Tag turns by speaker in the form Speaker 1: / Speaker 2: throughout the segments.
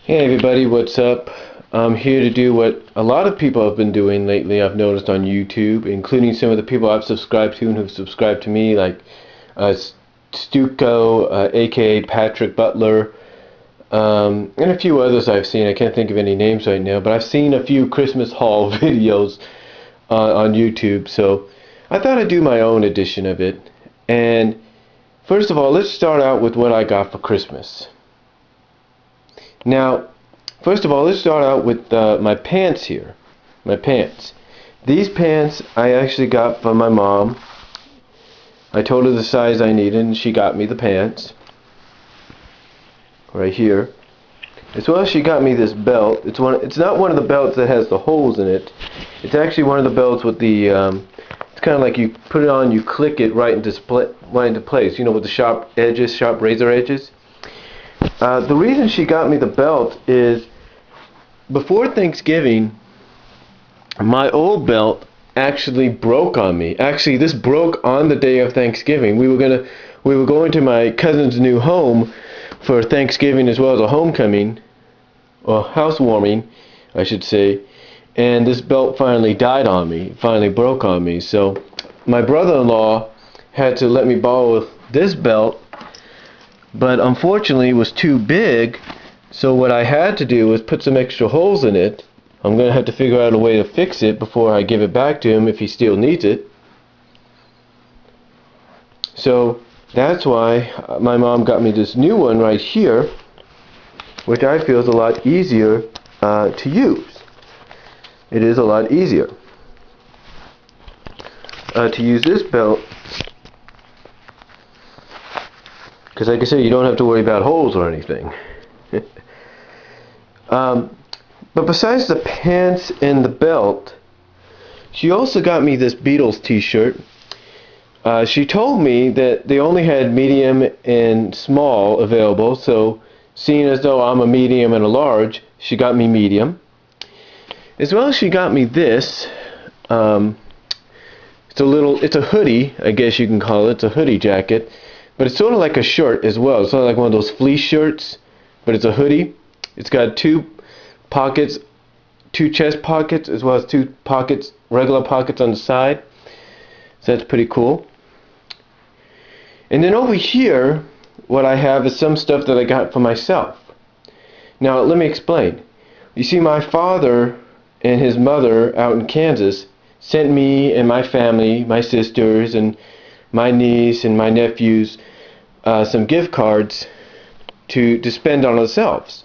Speaker 1: Hey everybody, what's up? I'm here to do what a lot of people have been doing lately, I've noticed on YouTube, including some of the people I've subscribed to and who've subscribed to me, like uh, Stuco, aka Patrick Butler, and a few others I've seen. I can't think of any names right now, but I've seen a few Christmas haul videos on YouTube, so I thought I'd do my own edition of it. And first of all, let's start out with what I got for Christmas. Now, first of all, let's start out with my pants here. My pants. These pants I actually got from my mom. I told her the size I needed and she got me the pants. Right here. As well as she got me this belt. It's not one of the belts that has the holes in it. It's actually one of the belts with the it's kind of like you put it on, you click it right into place, you know, with the sharp edges, sharp razor edges. The reason she got me the belt is before Thanksgiving, my old belt actually broke on me. Actually, this broke on the day of Thanksgiving. We were going to my cousin's new home for Thanksgiving as well as a homecoming, or housewarming, I should say. And this belt finally died on me, finally broke on me. So my brother-in-law had to let me borrow this belt, but unfortunately it was too big, so what I had to do was put some extra holes in it. I'm going to have to figure out a way to fix it before I give it back to him if he still needs it. So that's why my mom got me this new one right here, which I feel is a lot easier to use. It is a lot easier to use this belt, because like I said, you don't have to worry about holes or anything. But besides the pants and the belt, she also got me this Beatles t-shirt. She told me that they only had medium and small available, so seeing as though I'm a medium and a large, she got me medium. As well as she got me this. It's a hoodie, I guess you can call it. It's a hoodie jacket. But it's sort of like a shirt as well. It's not like one of those fleece shirts, but it's a hoodie. It's got two pockets, two chest pockets, as well as two pockets, regular pockets on the side. So that's pretty cool. And then over here, what I have is some stuff that I got for myself. Now, let me explain. You see, my father and his mother out in Kansas sent me and my family, my sisters and my niece and my nephews, some gift cards to spend on ourselves.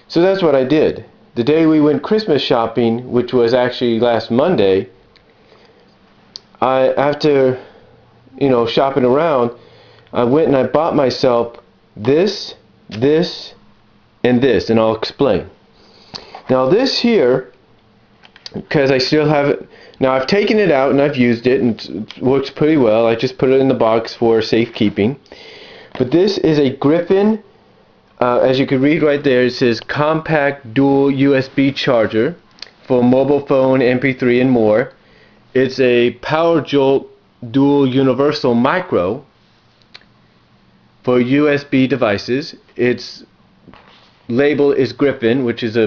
Speaker 1: So that's what I did. The day we went Christmas shopping, which was actually last Monday, after shopping around, I went and I bought myself this, and this, and I'll explain. Now this here, because I still have it. Now I've taken it out and I've used it and it works pretty well. I just put it in the box for safekeeping. But this is a Griffin, as you can read right there, it says compact dual USB charger for mobile phone, MP3 and more. It's a PowerJolt dual universal micro for USB devices. Its label is Griffin, which is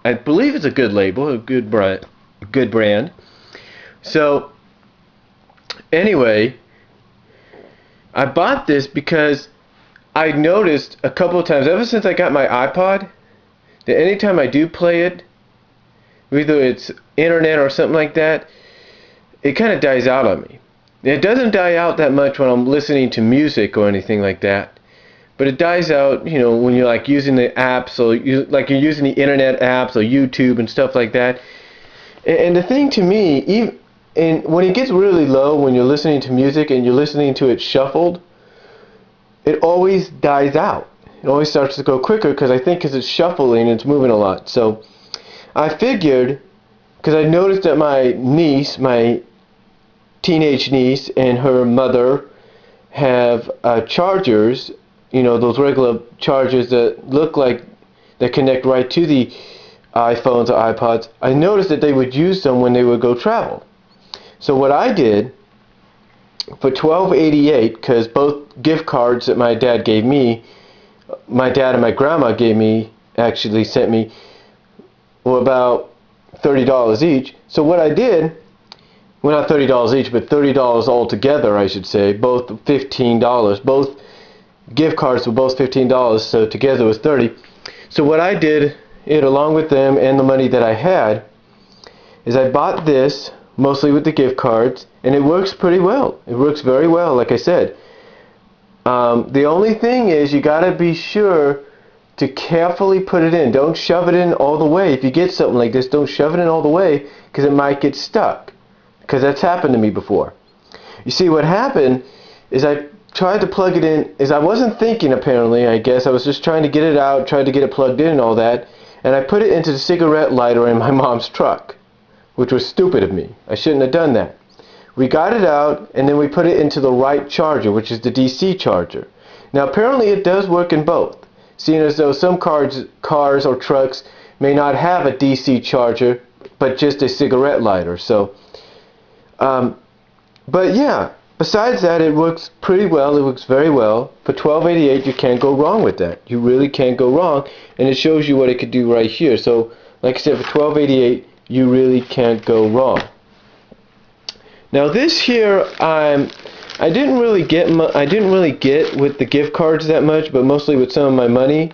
Speaker 1: I believe it's a good label, a good brand. So anyway, I bought this because I noticed a couple of times, ever since I got my iPod, that anytime I do play it, whether it's internet or something like that, it kind of dies out on me. It doesn't die out that much when I'm listening to music or anything like that, but it dies out, when you're like using the apps, or you're using the internet apps or YouTube and stuff like that. And the thing to me, and when it gets really low, when you're listening to music and you're listening to it shuffled, it always dies out. It always starts to go quicker because it's shuffling and it's moving a lot. So I figured, because I noticed that my niece, my teenage niece, and her mother have chargers, those regular chargers that look like they connect right to the iPhones or iPods. I noticed that they would use them when they would go travel. So what I did, for $12.88, because both gift cards that my dad gave me, my dad and my grandma gave me actually sent me, well, about $30 each. So what I did, well, not $30 each, but $30 altogether, I should say, both $15. Both gift cards were both $15, so together it was $30. So what I did, along with them and the money that I had, is I bought this, mostly with the gift cards, and it works pretty well. It works very well, like I said. The only thing is you gotta be sure to carefully put it in. Don't shove it in all the way. If you get something like this, don't shove it in all the way, because it might get stuck. Because that's happened to me before. You see, what happened is I tried to plug it in, I wasn't thinking, apparently, I guess. I was just trying to get it out, tried to get it plugged in and all that, and I put it into the cigarette lighter in my mom's truck, which was stupid of me. I shouldn't have done that. We got it out, and then we put it into the right charger, which is the DC charger. Now, apparently it does work in both, seeing as though some cars or trucks may not have a DC charger, but just a cigarette lighter. So, but yeah, besides that, it works pretty well. It works very well. For $12.88, you can't go wrong with that. You really can't go wrong, and it shows you what it could do right here. So, like I said, for $12.88, you really can't go wrong. Now this here, I didn't really get with the gift cards that much, but mostly with some of my money.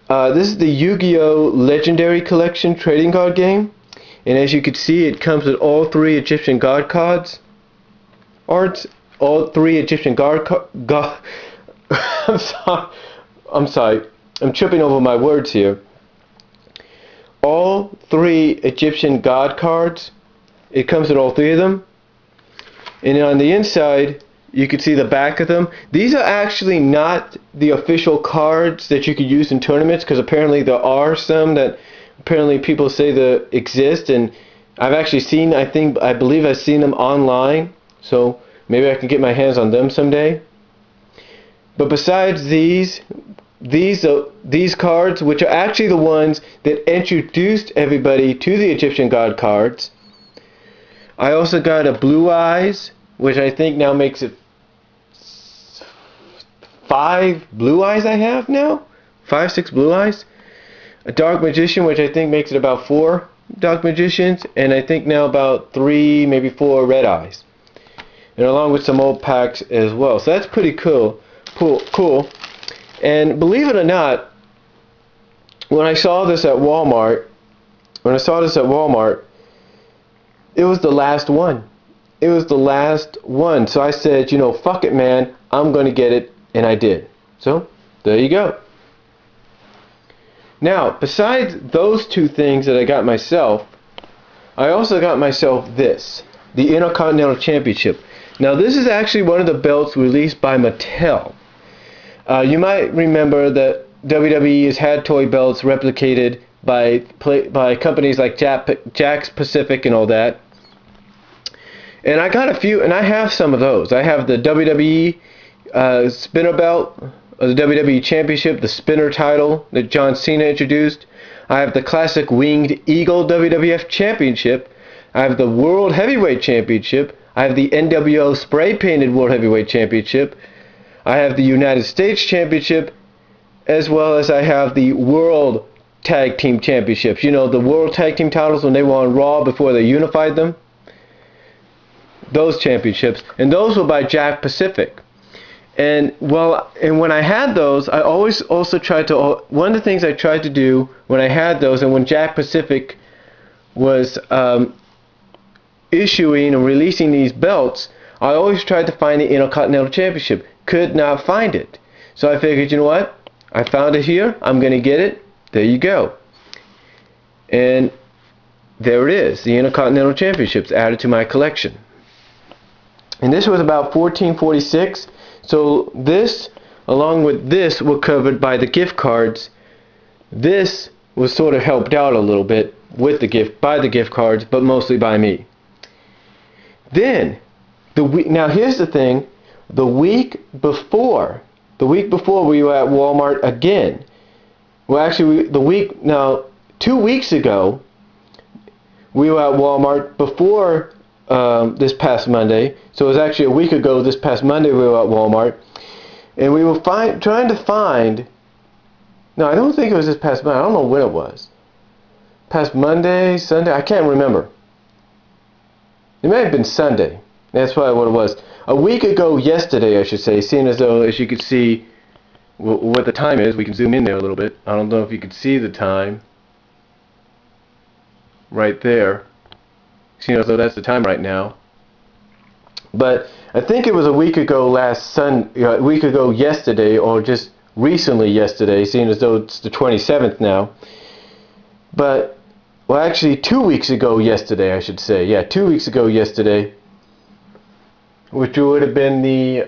Speaker 1: This is the Yu-Gi-Oh! Legendary Collection trading card game, and as you can see, it comes with all 3 Egyptian god cards. All 3 Egyptian I'm sorry. I'm tripping over my words here. All 3 Egyptian god cards. It comes with all 3 of them. And on the inside, you can see the back of them. These are actually not the official cards that you could use in tournaments, because apparently there are some that apparently people say that exist, and I've actually seen, I believe I've seen them online, so maybe I can get my hands on them someday. But besides these cards, which are actually the ones that introduced everybody to the Egyptian god cards, I also got a Blue Eyes, which I think now makes it 5 Blue Eyes I have now? 5, 6 Blue Eyes. A Dark Magician, which I think makes it about 4 Dark Magicians, and I think now about 3, maybe 4 Red Eyes. And along with some old packs as well. So that's pretty cool. Cool. And believe it or not, when I saw this at Walmart, it was the last one. It was the last one. So I said, you know, fuck it, man. I'm going to get it. And I did. So, there you go. Now, besides those 2 things that I got myself, I also got myself this. The Intercontinental Championship. Now, this is actually one of the belts released by Mattel. You might remember that WWE has had toy belts replicated by companies like Jakks Pacific and all that. And I got a few, and I have some of those. I have the WWE spinner belt, or the WWE Championship, the spinner title that John Cena introduced. I have the classic Winged Eagle WWF Championship. I have the World Heavyweight Championship. I have the NWO Spray Painted World Heavyweight Championship. I have the United States Championship, as well as I have the World Tag Team Championships. You know, the World Tag Team titles when they were on Raw before they unified them. Those championships. And those were by Jakks Pacific. And when I had those, I always also tried to, one of the things I tried to do when I had those, and when Jakks Pacific was issuing and releasing these belts, I always tried to find the Intercontinental Championship. Could not find it. So I figured, you know what? I found it here. I'm going to get it. There you go. And there it is. The Intercontinental Championships added to my collection. And this was about $14.46. So this, along with this, were covered by the gift cards. This was sort of helped out a little bit with the gift cards, but mostly by me. Then, now here's the thing. The week before we were at Walmart again. Well, actually, 2 weeks ago, we were at Walmart before this past Monday. So it was actually a week ago this past Monday we were at Walmart. And we were trying to find No, I don't think it was this past Monday. I don't know when it was. Past Monday, Sunday, I can't remember. It may have been Sunday. That's probably what it was. A week ago yesterday, I should say, seeing as though, as you could see what the time is, we can zoom in there a little bit. I don't know if you could see the time right there. Seeing as though that's the time right now. But I think it was a week ago a week ago yesterday, or just recently yesterday, seeing as though it's the 27th now. But, well, actually 2 weeks ago yesterday, I should say. Yeah, 2 weeks ago yesterday, which would have been the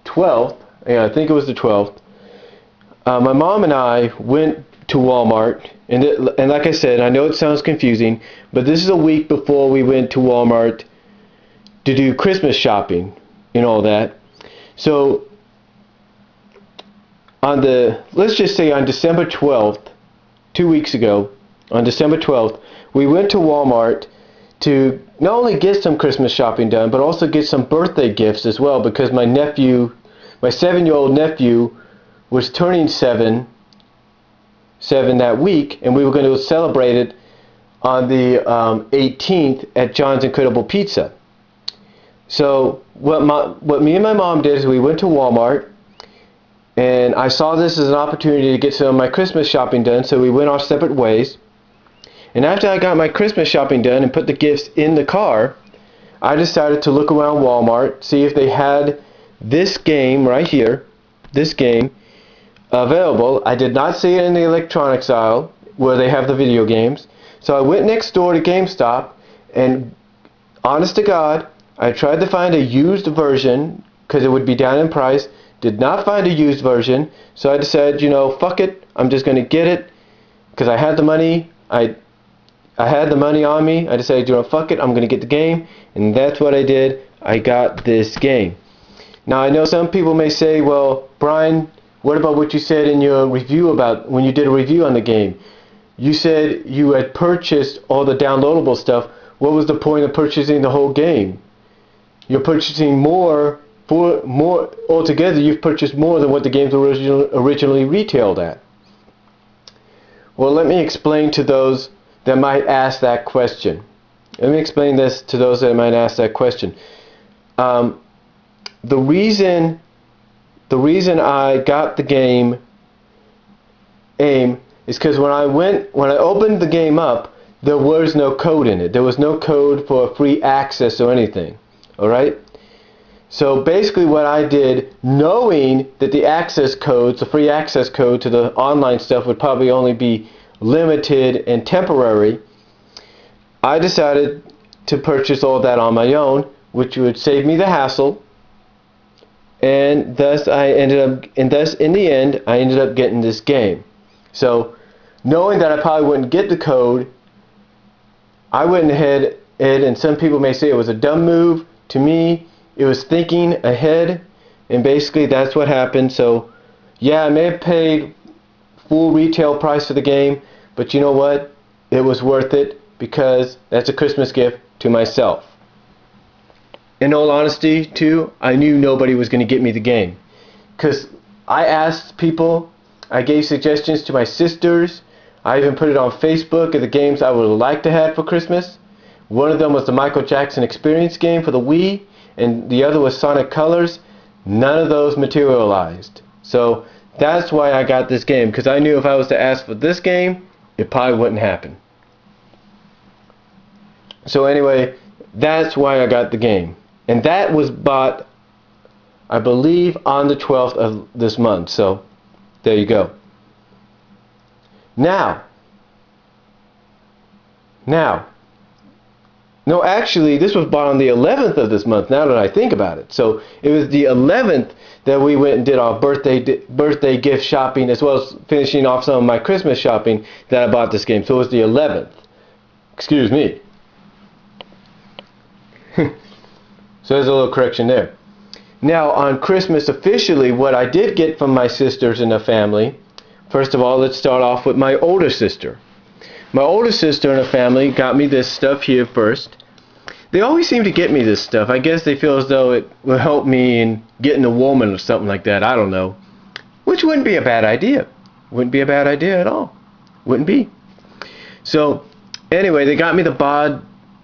Speaker 1: 12th. Yeah, I think it was the 12th. My mom and I went to Walmart, and like I said, I know it sounds confusing, but this is a week before we went to Walmart to do Christmas shopping and all that. So let's just say on December 12th, 2 weeks ago, on December 12th, we went to Walmart to not only get some Christmas shopping done, but also get some birthday gifts as well, because my 7-year-old nephew was turning seven that week, and we were going to celebrate it on the 18th at John's Incredible Pizza. So what me and my mom did is we went to Walmart, and I saw this as an opportunity to get some of my Christmas shopping done, so we went our separate ways. And after I got my Christmas shopping done and put the gifts in the car, I decided to look around Walmart, see if they had this game right here, this game, available. I did not see it in the electronics aisle where they have the video games. So I went next door to GameStop, and honest to God, I tried to find a used version because it would be down in price. Did not find a used version, so I decided, fuck it, I'm just going to get it because I had the money. I had the money on me. I decided, fuck it, I'm going to get the game, and that's what I did. I got this game. Now, I know some people may say, well, Brian, what about what you said in your review about when you did a review on the game? You said you had purchased all the downloadable stuff. What was the point of purchasing the whole game? You're purchasing more altogether. You've purchased more than what the games originally retailed at. Well, let me explain to those that might ask that question. Let me explain this to those that might ask that question. The reason I got the game AIM is because when I opened the game up, there was no code in it. There was no code for free access or anything. Alright? So basically what I did, knowing that the access codes, the free access code to the online stuff would probably only be limited and temporary, I decided to purchase all that on my own, which would save me the hassle, and thus in the end I ended up getting this game. So knowing that I probably wouldn't get the code, I went ahead, and some people may say it was a dumb move. To me, it was thinking ahead, and basically that's what happened. So yeah, I may have paid full retail price for the game, but you know what? It was worth it because that's a Christmas gift to myself. In all honesty, too, I knew nobody was going to get me the game, because I asked people, I gave suggestions to my sisters, I even put it on Facebook of the games I would like to have for Christmas. One of them was the Michael Jackson Experience game for the Wii, and the other was Sonic Colors. None of those materialized. So that's why I got this game, because I knew if I was to ask for this game, it probably wouldn't happen. So anyway, that's why I got the game. And that was bought, I believe, on the 12th of this month. So there you go. Now, no, actually, this was bought on the 11th of this month, now that I think about it. So it was the 11th that we went and did our birthday gift shopping, as well as finishing off some of my Christmas shopping, that I bought this game. So it was the 11th. Excuse me. So there's a little correction there. Now, on Christmas officially, what I did get from my sisters and the family, first of all, let's start off with my older sister. My older sister and her family got me this stuff here first. They always seem to get me this stuff. I guess they feel as though it will help me in getting a woman or something like that. I don't know. Which which wouldn't be a bad idea. Wouldn't be a bad idea at all. Wouldn't be. So anyway, they got me the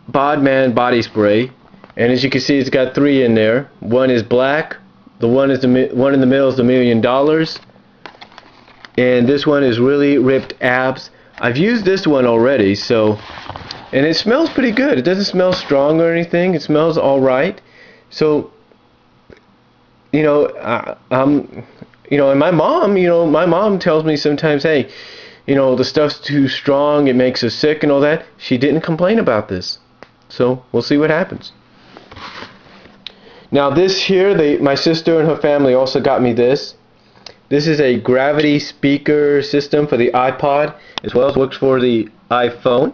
Speaker 1: Bodman body spray, and as you can see, it's got 3 in there. One is black. The one in the middle is $1 million, and this one is really ripped abs. I've used this one already, so, and it smells pretty good. It doesn't smell strong or anything. It smells all right. So, you know, you know, and my mom tells me sometimes, hey, you know, the stuff's too strong, it makes us sick and all that. She didn't complain about this. So we'll see what happens. Now this here, my sister and her family also got me this. This is a gravity speaker system for the iPod, as well as works for the iPhone.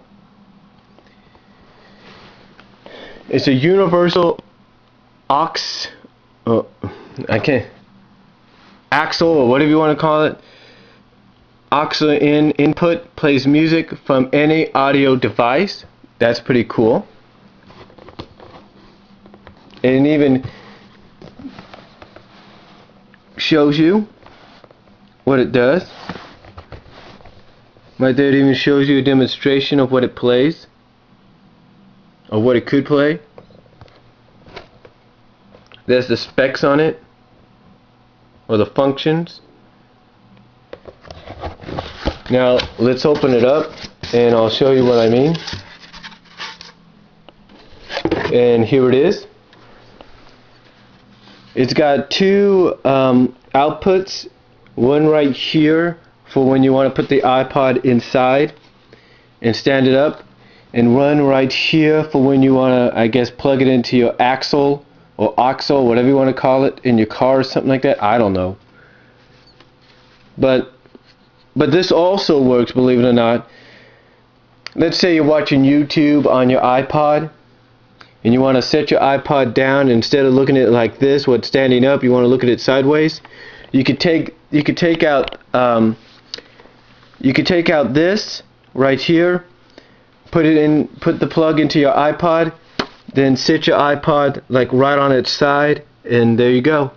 Speaker 1: It's a universal axle, or whatever you want to call it. Aux in input, plays music from any audio device. That's pretty cool. And it even shows you what it does. Right there, it even shows you a demonstration of what it plays, or what it could play. There's the specs on it, or the functions. Now let's open it up and I'll show you what I mean. And here it is. It's got 2 outputs, one right here for when you want to put the iPod inside and stand it up, and one right here for when you want to, I guess, plug it into your axle or oxle, whatever you want to call it, in your car or something like that. I don't know. But this also works, believe it or not. Let's say you're watching YouTube on your iPod and you want to set your iPod down, and instead of looking at it like this, what's standing up, you want to look at it sideways. You could take out this right here, put the plug into your iPod, then sit your iPod like right on its side, and there you go.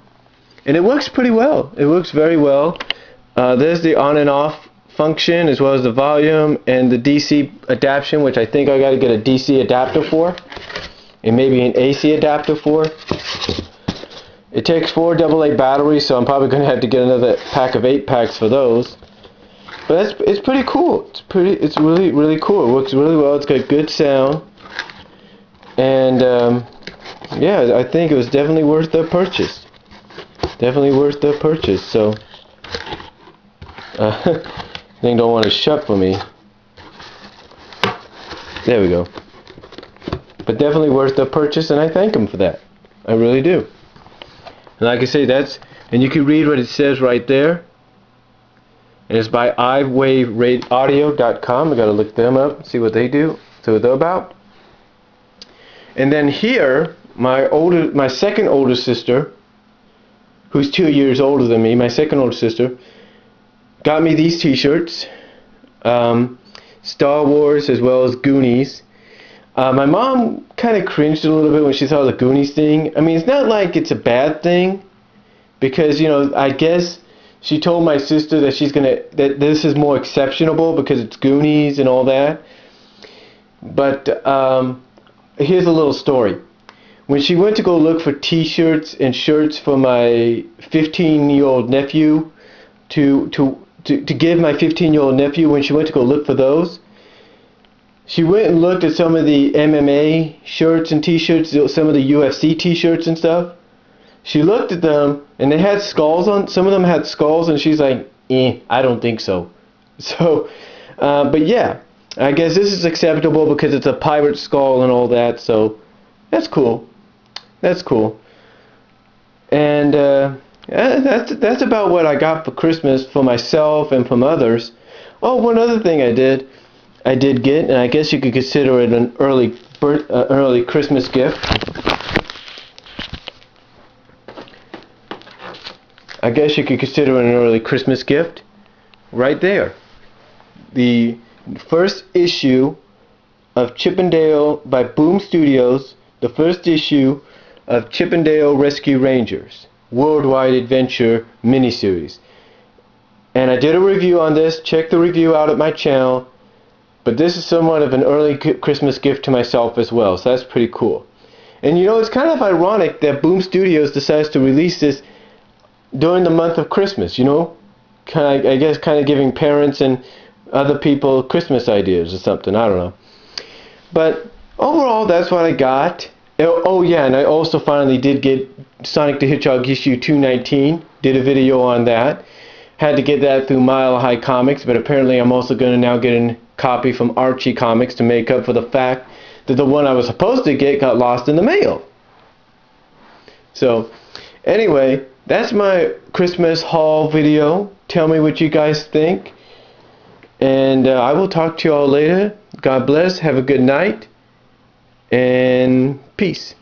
Speaker 1: And it works pretty well. It works very well. There's the on and off function, as well as the volume and the DC adaptation, which I think I got to get a DC adapter for, and maybe an AC adapter for. It takes 4 AA batteries, so I'm probably going to have to get another pack of 8 packs for those. But it's pretty cool. It's really cool. It works really well. It's got good sound, and yeah, I think it was definitely worth the purchase. Definitely worth the purchase. So. Thing don't want to shut for me. There we go. But definitely worth the purchase, and I thank them for that. I really do. And like I say, and you can read what it says right there. And it's by iWaveAudio.com. I got to look them up, see what they do, see what they're about. And then here, my second older sister, who's 2 years older than me, my second older sister, got me these t-shirts, Star Wars as well as Goonies. My mom kind of cringed a little bit when she saw the Goonies thing. I mean, it's not like it's a bad thing, because, you know, I guess she told my sister that that this is more exceptional because it's Goonies and all that. But here's a little story. When she went to go look for t-shirts and shirts for my 15-year-old nephew to give my 15-year-old nephew, when she went to go look for those, she went and looked at some of the MMA shirts and t-shirts, some of the UFC t-shirts and stuff. She looked at them, and they had skulls on. Some of them had skulls, and she's like, I don't think so. So, but yeah, I guess this is acceptable because it's a pirate skull and all that, so that's cool. That's cool. And that's about what I got for Christmas for myself and from others. Oh, one other thing I did get, and I guess you could consider it an early Christmas gift. I guess you could consider it an early Christmas gift. Right there. The first issue of Chip 'n Dale by Boom Studios, the first issue of Chip 'n Dale Rescue Rangers Worldwide Adventure miniseries. And I did a review on this. Check the review out at my channel. But this is somewhat of an early Christmas gift to myself as well, so that's pretty cool. And you know, it's kind of ironic that Boom Studios decides to release this during the month of Christmas, you know? I guess kind of giving parents and other people Christmas ideas or something, I don't know. But overall, that's what I got. Oh yeah, and I also finally did get Sonic the Hedgehog issue 219. Did a video on that. Had to get that through Mile High Comics, but apparently I'm also going to now get a copy from Archie Comics to make up for the fact that the one I was supposed to get got lost in the mail. So, anyway, that's my Christmas haul video. Tell me what you guys think. And I will talk to you all later. God bless. Have a good night. And peace.